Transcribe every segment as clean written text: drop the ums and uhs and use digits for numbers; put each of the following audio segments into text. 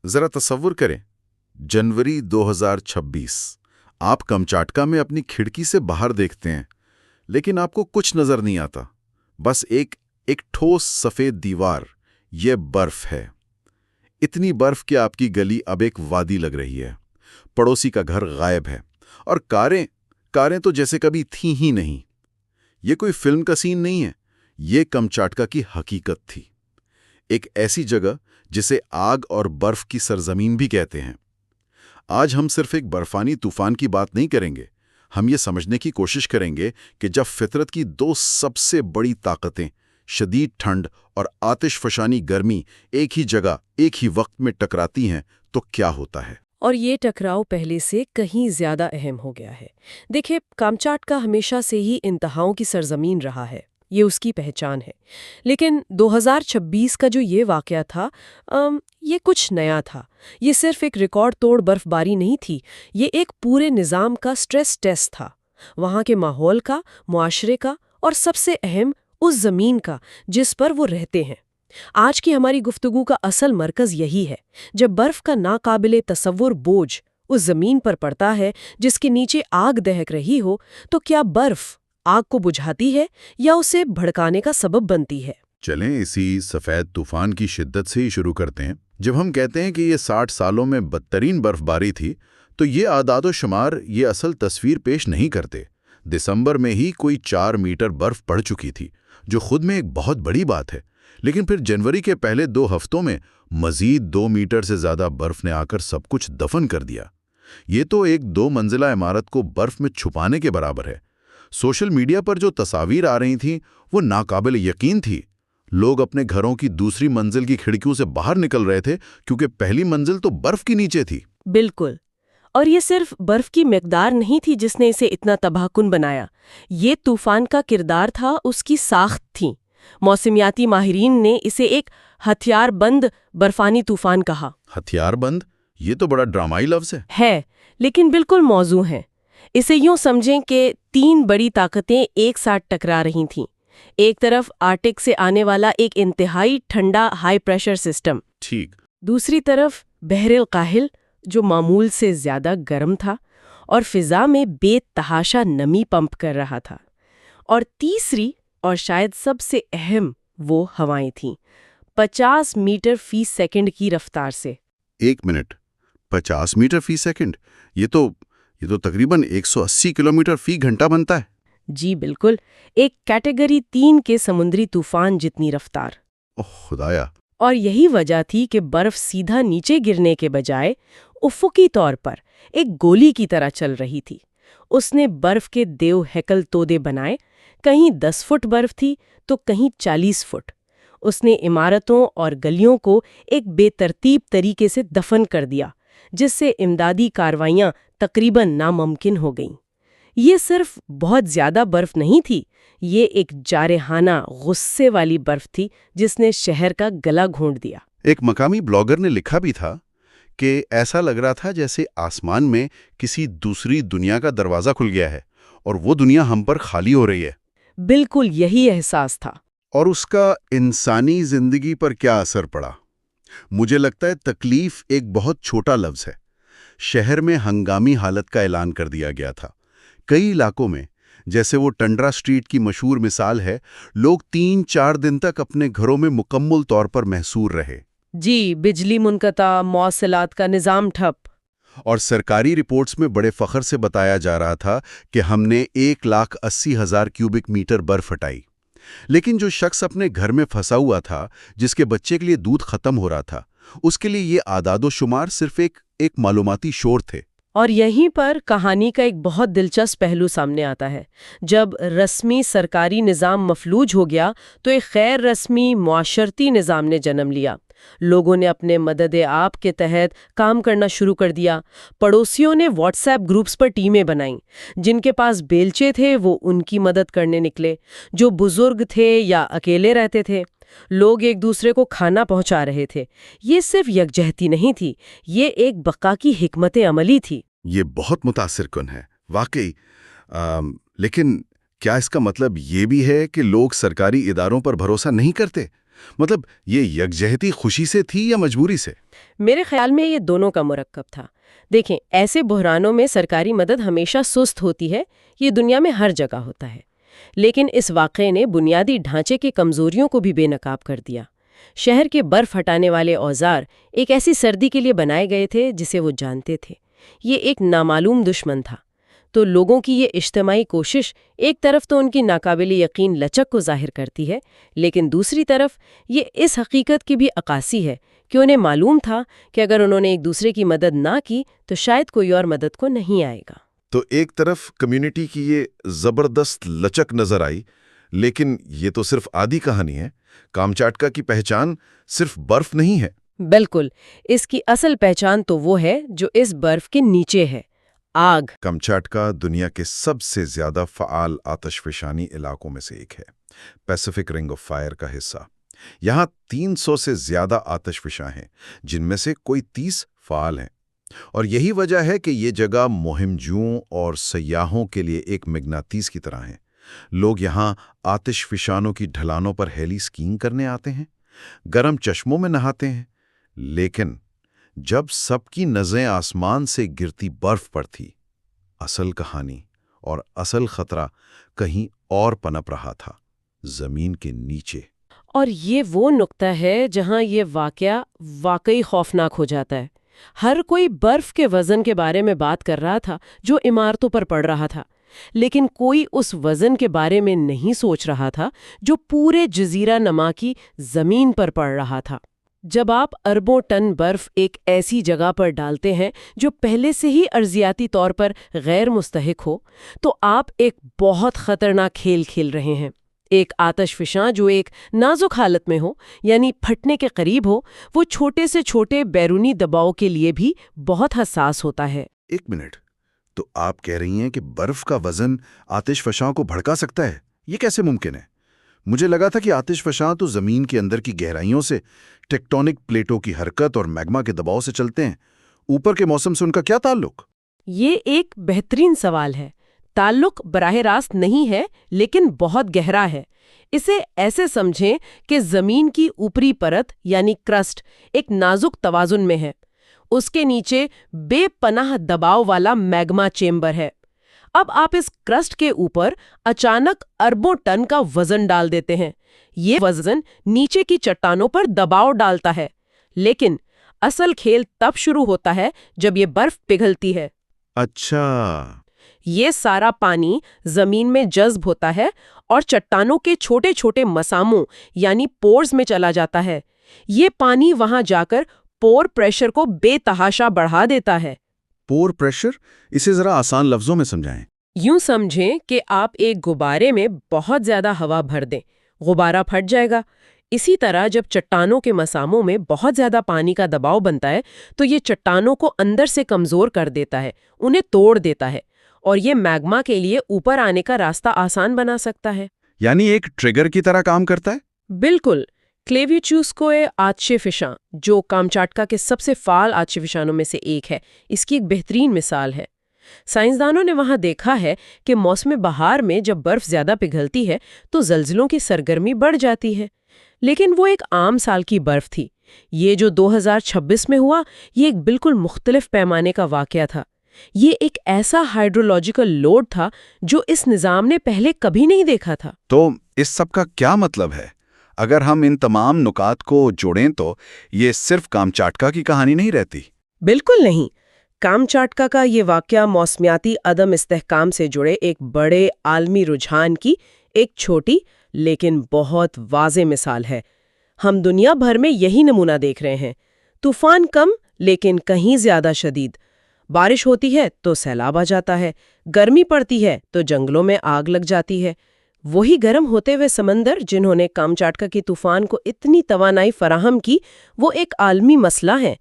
ذرا تصور کریں، جنوری 2026 آپ کمچاٹکا میں اپنی کھڑکی سے باہر دیکھتے ہیں، لیکن آپ کو کچھ نظر نہیں آتا، بس ایک ٹھوس سفید دیوار، یہ برف ہے۔ اتنی برف کہ آپ کی گلی اب ایک وادی لگ رہی ہے، پڑوسی کا گھر غائب ہے، اور کاریں تو جیسے کبھی تھیں ہی نہیں۔ یہ کوئی فلم کا سین نہیں ہے، یہ کمچاٹکا کی حقیقت تھی، ایک ایسی جگہ جسے آگ اور برف کی سرزمین بھی کہتے ہیں۔ آج ہم صرف ایک برفانی طوفان کی بات نہیں کریں گے، ہم یہ سمجھنے کی کوشش کریں گے کہ جب فطرت کی دو سب سے بڑی طاقتیں، شدید ٹھنڈ اور آتش فشانی گرمی، ایک ہی جگہ ایک ہی وقت میں ٹکراتی ہیں تو کیا ہوتا ہے۔ اور یہ ٹکراؤ پہلے سے کہیں زیادہ اہم ہو گیا ہے۔ دیکھیں، کامچاٹکا ہمیشہ سے ہی انتہاؤں کی سرزمین رہا ہے، یہ اس کی پہچان ہے۔ لیکن 2026 کا جو یہ واقعہ تھا، یہ کچھ نیا تھا۔ یہ صرف ایک ریکارڈ توڑ برف باری نہیں تھی، یہ ایک پورے نظام کا سٹریس ٹیسٹ تھا، وہاں کے ماحول کا، معاشرے کا، اور سب سے اہم اس زمین کا جس پر وہ رہتے ہیں۔ آج کی ہماری گفتگو کا اصل مرکز یہی ہے۔ جب برف کا ناقابل تصور بوجھ اس زمین پر پڑتا ہے جس کے نیچے آگ دہک رہی ہو، تو کیا برف آگ کو بجھاتی ہے یا اسے بھڑکانے کا سبب بنتی ہے؟ چلیں اسی سفید طوفان کی شدت سے ہی شروع کرتے ہیں۔ جب ہم کہتے ہیں کہ یہ 60 سالوں میں بدترین برف باری تھی، تو یہ اعداد و شمار یہ اصل تصویر پیش نہیں کرتے۔ دسمبر میں ہی کوئی 4 میٹر برف پڑ چکی تھی، جو خود میں ایک بہت بڑی بات ہے، لیکن پھر جنوری کے پہلے 2 ہفتوں میں مزید 2 میٹر سے زیادہ برف نے آ کر سب کچھ دفن کر دیا۔ یہ تو ایک 2 منزلہ عمارت کو برف میں چھپانے کے برابر ہے۔ سوشل میڈیا پر جو تصاویر آ رہی تھیں وہ ناقابل یقین تھی۔ لوگ اپنے گھروں کی دوسری منزل کی کھڑکیوں سے باہر نکل رہے تھے کیونکہ پہلی منزل تو برف کے نیچے تھی۔ بالکل، اور یہ صرف برف کی مقدار نہیں تھی جس نے اسے اتنا تباہ کن بنایا، یہ طوفان کا کردار تھا، اس کی ساخت تھی۔ موسمیاتی ماہرین نے اسے ایک ہتھیار بند برفانی طوفان کہا۔ ہتھیار بند؟ یہ تو بڑا ڈرامائی لفظ ہے، لیکن بالکل موزوں ہے۔ اسے یوں سمجھیں کہ 3 بڑی طاقتیں ایک ساتھ ٹکرا رہی تھیں۔ ایک طرف آرکٹک سے آنے والا ایک انتہائی ٹھنڈا ہائی پریشر سسٹم، ٹھیک، دوسری طرف بحر الکاہل جو معمول سے زیادہ گرم تھا اور فضا میں بے تحاشا نمی پمپ کر رہا تھا، اور تیسری اور شاید سب سے اہم وہ ہوائیں تھیں، 50 میٹر فی سیکنڈ کی رفتار سے۔ 1 منٹ، 50 میٹر فی سیکنڈ؟ یہ تو تقریباً 180 کلومیٹر فی گھنٹہ بنتا ہے۔ جی بالکل، ایک کیٹیگری 3 کے سمندری طوفان جتنی رفتار۔ اوہ خدایا! اور یہی وجہ تھی کہ برف سیدھا نیچے گرنے کے بجائے افقی طور پر ایک گولی کی طرح چل رہی تھی۔ اس نے برف کے دیو ہیکل تودے بنائے، کہیں 10 فٹ برف تھی تو کہیں 40 فٹ۔ اس نے عمارتوں اور گلیوں کو ایک بے ترتیب طریقے سے دفن کر دیا، جس سے امدادی کاروائیاں تقریباً ناممکن ہو گئیں۔ یہ صرف بہت زیادہ برف نہیں تھی، یہ ایک جارحانہ غصے والی برف تھی جس نے شہر کا گلا گھونٹ دیا۔ ایک مقامی بلاگر نے لکھا بھی تھا کہ ایسا لگ رہا تھا جیسے آسمان میں کسی دوسری دنیا کا دروازہ کھل گیا ہے اور وہ دنیا ہم پر خالی ہو رہی ہے۔ بالکل یہی احساس تھا۔ اور اس کا انسانی زندگی پر کیا اثر پڑا؟ مجھے لگتا ہے تکلیف ایک بہت چھوٹا لفظ ہے۔ شہر میں ہنگامی حالت کا اعلان کر دیا گیا تھا۔ کئی علاقوں میں، جیسے وہ ٹنڈرا سٹریٹ کی مشہور مثال ہے، لوگ 3-4 دن تک اپنے گھروں میں مکمل طور پر محصور رہے۔ جی، بجلی منقطع، مواصلات کا نظام ٹھپ۔ اور سرکاری رپورٹس میں بڑے فخر سے بتایا جا رہا تھا کہ ہم نے 1,80,000 کیوبک میٹر برف ہٹائی۔ لیکن جو شخص اپنے گھر میں پھنسا ہوا تھا، جس کے بچے کے لیے دودھ ختم ہو رہا تھا، اس کے لیے یہ اعداد و شمار صرف ایک معلوماتی شور تھے۔ اور یہیں پر کہانی کا ایک بہت دلچسپ پہلو سامنے آتا ہے۔ جب رسمی سرکاری نظام مفلوج ہو گیا تو ایک غیر رسمی معاشرتی نظام نے جنم لیا۔ لوگوں نے اپنے مدد آپ کے تحت کام کرنا شروع کر دیا۔ پڑوسیوں نے واٹس ایپ گروپس پر ٹیمیں بنائیں۔ جن کے پاس بیلچے تھے وہ ان کی مدد کرنے نکلے، جو بزرگ تھے یا اکیلے رہتے تھے۔ لوگ ایک دوسرے کو کھانا پہنچا رہے تھے۔ یہ صرف یکجہتی نہیں تھی، یہ ایک بقا کی حکمت عملی تھی۔ یہ بہت متاثر کن ہے، واقعی۔ لیکن کیا اس کا مطلب یہ بھی ہے کہ لوگ سرکاری اداروں پر بھروسہ نہیں کرتے؟ مطلب یہ یکجہتی خوشی سے تھی یا مجبوری سے؟ میرے خیال میں یہ دونوں کا مرکب تھا۔ دیکھیں، ایسے بحرانوں میں سرکاری مدد ہمیشہ سست ہوتی ہے، یہ دنیا میں ہر جگہ ہوتا ہے، لیکن اس واقعے نے بنیادی ڈھانچے کی کمزوریوں کو بھی بے نقاب کر دیا۔ شہر کے برف ہٹانے والے اوزار ایک ایسی سردی کے لیے بنائے گئے تھے جسے وہ جانتے تھے، یہ ایک نامعلوم دشمن تھا۔ تو لوگوں کی یہ اجتماعی کوشش ایک طرف تو ان کی ناقابل یقین لچک کو ظاہر کرتی ہے، لیکن دوسری طرف یہ اس حقیقت کی بھی عکاسی ہے کہ انہیں معلوم تھا کہ اگر انہوں نے ایک دوسرے کی مدد نہ کی تو شاید کوئی اور مدد کو نہیں آئے گا۔ تو ایک طرف کمیونٹی کی یہ زبردست لچک نظر آئی، لیکن یہ تو صرف آدھی کہانی ہے۔ کامچاٹکا کی پہچان صرف برف نہیں ہے۔ بالکل، اس کی اصل پہچان تو وہ ہے جو اس برف کے نیچے ہے، آگ۔ کامچاٹکا دنیا کے سب سے زیادہ فعال آتش فشانی علاقوں میں سے ایک ہے، پیسیفک رنگ آف فائر کا حصہ۔ یہاں 300 سے زیادہ آتش فشاں ہیں، جن میں سے کوئی 30 فعال ہیں، اور یہی وجہ ہے کہ یہ جگہ مہم جوؤں اور سیاحوں کے لیے ایک مغناطیس کی طرح ہے۔ لوگ یہاں آتش فشانوں کی ڈھلانوں پر ہیلی اسکیئنگ کرنے آتے ہیں، گرم چشموں میں نہاتے ہیں، لیکن جب سب کی نظریں آسمان سے گرتی برف پر تھی، اصل کہانی اور اصل خطرہ کہیں اور پنپ رہا تھا، زمین کے نیچے۔ اور یہ وہ نقطہ ہے جہاں یہ واقعہ واقعی خوفناک ہو جاتا ہے۔ ہر کوئی برف کے وزن کے بارے میں بات کر رہا تھا جو عمارتوں پر پڑ رہا تھا، لیکن کوئی اس وزن کے بارے میں نہیں سوچ رہا تھا جو پورے جزیرہ نما کی زمین پر پڑ رہا تھا۔ جب آپ اربوں ٹن برف ایک ایسی جگہ پر ڈالتے ہیں جو پہلے سے ہی ارضیاتی طور پر غیر مستحق ہو، تو آپ ایک بہت خطرناک کھیل کھیل رہے ہیں۔ ایک آتش فشاں جو ایک نازک حالت میں ہو، یعنی پھٹنے کے قریب ہو، وہ چھوٹے سے چھوٹے بیرونی دباؤ کے لیے بھی بہت حساس ہوتا ہے۔ ایک منٹ، تو آپ کہہ رہی ہیں کہ برف کا وزن آتش فشاں کو بھڑکا سکتا ہے؟ یہ کیسے ممکن ہے؟ مجھے لگا تھا کہ آتش فشاں تو زمین کے اندر کی گہرائیوں سے، ٹیکٹونک پلیٹوں کی حرکت اور میگما کے دباؤ سے چلتے ہیں۔ اوپر کے موسم سے ان کا کیا تعلق؟ یہ ایک بہترین سوال ہے۔ تعلق براہ راست نہیں ہے، لیکن بہت گہرا ہے۔ اسے ایسے سمجھیں کہ زمین کی اوپری پرت یعنی کرسٹ ایک نازک توازن میں ہے، اس کے نیچے بے پناہ دباؤ والا میگما چیمبر ہے۔ اب آپ اس کرسٹ کے اوپر اچانک اربوں ٹن کا وزن ڈال دیتے ہیں۔ یہ وزن نیچے کی چٹانوں پر دباؤ ڈالتا ہے، لیکن اصل کھیل تب شروع ہوتا ہے جب یہ برف پگھلتی ہے۔ اچھا، یہ سارا پانی زمین میں جذب ہوتا ہے اور چٹانوں کے چھوٹے چھوٹے مساموں یعنی پورز میں چلا جاتا ہے۔ یہ پانی وہاں جا کر پور پریشر کو بے تحاشا بڑھا دیتا ہے۔ پور پریشر؟ اسے ذرا آسان لفظوں میں سمجھائیں۔ یوں سمجھیں کہ آپ ایک غبارے میں بہت زیادہ ہوا بھر دیں، غبارہ پھٹ جائے گا۔ اسی طرح جب چٹانوں کے مساموں میں بہت زیادہ پانی کا دباؤ بنتا ہے تو یہ چٹانوں کو اندر سے کمزور کر دیتا ہے، انہیں توڑ دیتا ہے، اور یہ میگما کے لیے اوپر آنے کا راستہ آسان بنا سکتا ہے۔ یعنی ایک ٹریگر کی طرح کام کرتا ہے؟ بالکل۔ کلیویچوسکوئے آتش فشاں، جو کامچاٹکا کے سب سے فعال آتش فشانوں میں سے ایک ہے، اس کی ایک بہترین مثال ہے۔ سائنسدانوں نے وہاں دیکھا ہے کہ موسم بہار میں جب برف زیادہ پگھلتی ہے تو زلزلوں کی سرگرمی بڑھ جاتی ہے، لیکن وہ ایک عام سال کی برف تھی۔ یہ جو 2026 میں ہوا، یہ ایک بالکل مختلف پیمانے کا واقعہ تھا۔ یہ ایک ایسا ہائیڈرولوجیکل لوڈ تھا جو اس نظام نے پہلے کبھی نہیں دیکھا تھا۔ تو اس سب کا کیا مطلب ہے؟ اگر ہم ان تمام نکات کو جوڑیں تو یہ صرف کامچاٹکا کی کہانی نہیں رہتی۔ بالکل نہیں۔ کامچاٹکا کا یہ واقعہ موسمیاتی عدم استحکام سے جڑے ایک بڑے عالمی رجحان کی ایک چھوٹی لیکن بہت واضح مثال ہے۔ ہم دنیا بھر میں یہی نمونہ دیکھ رہے ہیں۔ طوفان کم لیکن کہیں زیادہ شدید، بارش ہوتی ہے تو سیلاب آ جاتا ہے، گرمی پڑتی ہے تو جنگلوں میں آگ لگ جاتی ہے۔ وہی گرم ہوتے ہوئے سمندر جنہوں نے کامچاٹکا کی طوفان کو اتنی توانائی فراہم کی، وہ ایک عالمی مسئلہ ہے۔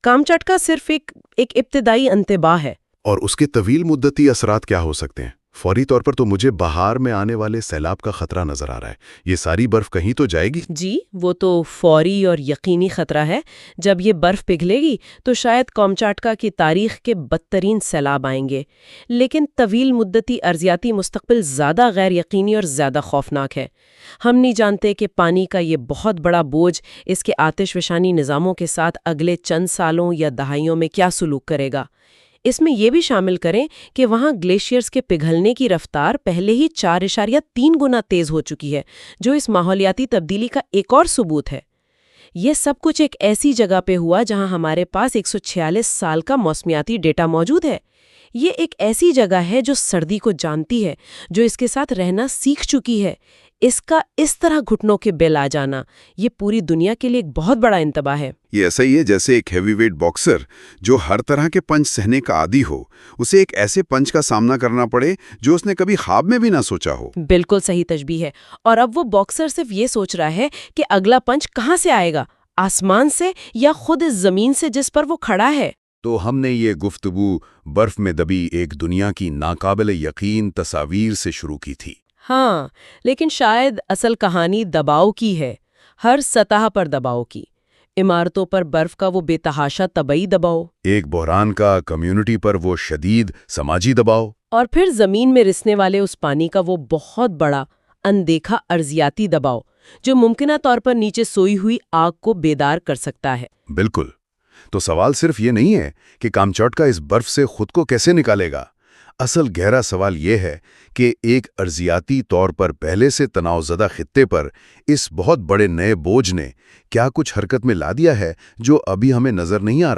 کامچاٹکا صرف ایک ابتدائی انتباہ ہے۔ اور اس کے طویل مدتی اثرات کیا ہو سکتے ہیں؟ فوری طور پر تو مجھے بہار میں آنے والے سیلاب کا خطرہ نظر آ رہا ہے۔ یہ ساری برف کہیں تو جائے گی؟ جی، وہ تو فوری اور یقینی خطرہ ہے۔ جب یہ برف پگھلے گی تو شاید کامچاٹکا کی تاریخ کے بدترین سیلاب آئیں گے، لیکن طویل مدتی ارضیاتی مستقبل زیادہ غیر یقینی اور زیادہ خوفناک ہے۔ ہم نہیں جانتے کہ پانی کا یہ بہت بڑا بوجھ اس کے آتش فشانی نظاموں کے ساتھ اگلے چند سالوں یا دہائیوں میں کیا سلوک کرے گا۔ اس میں یہ بھی شامل کریں کہ وہاں گلیشیئرز کے پگھلنے کی رفتار پہلے ہی 4.3 گنا تیز ہو چکی ہے، جو اس ماحولیاتی تبدیلی کا ایک اور ثبوت ہے۔ یہ سب کچھ ایک ایسی جگہ پہ ہوا جہاں ہمارے پاس 146 سال کا موسمیاتی ڈیٹا موجود ہے۔ یہ ایک ایسی جگہ ہے جو سردی کو جانتی ہے، جو اس کے ساتھ رہنا سیکھ چکی ہے۔ اس کا اس طرح گھٹنوں کے بل آ جانا یہ پوری دنیا کے لیے ایک بہت بڑا انتباہ ہے۔ یہ ایسا ہی ہے جیسے ایک ہیوی ویٹ باکسر جو ہر طرح کے پنچ سہنے کا عادی ہو، اسے ایک ایسے پنچ کا سامنا کرنا پڑے جو اس نے کبھی خواب میں بھی نہ سوچا ہو۔ بالکل صحیح تشبیہ ہے، اور اب وہ باکسر صرف یہ سوچ رہا ہے کہ اگلا پنچ کہاں سے آئے گا، آسمان سے یا خود اس زمین سے جس پر وہ کھڑا ہے۔ تو ہم نے یہ گفتگو برف میں دبی ایک دنیا کی ناقابل یقین تصاویر سے شروع کی تھی۔ ہاں، لیکن شاید اصل کہانی دباؤ کی ہے، ہر سطح پر دباؤ کی۔ عمارتوں پر برف کا وہ بے تحاشا طبعی دباؤ، ایک بحران کا کمیونٹی پر وہ شدید سماجی دباؤ، اور پھر زمین میں رسنے والے اس پانی کا وہ بہت بڑا اندیکھا ارضیاتی دباؤ جو ممکنہ طور پر نیچے سوئی ہوئی آگ کو بیدار کر سکتا ہے۔ بالکل۔ تو سوال صرف یہ نہیں ہے کہ کامچاٹکا اس برف سے خود کو کیسے نکالے گا۔ اصل گہرا سوال یہ ہے کہ ایک ارضیاتی طور پر پہلے سے تناؤ زدہ خطے پر اس بہت بڑے نئے بوجھ نے کیا کچھ حرکت میں لا دیا ہے جو ابھی ہمیں نظر نہیں آ رہا۔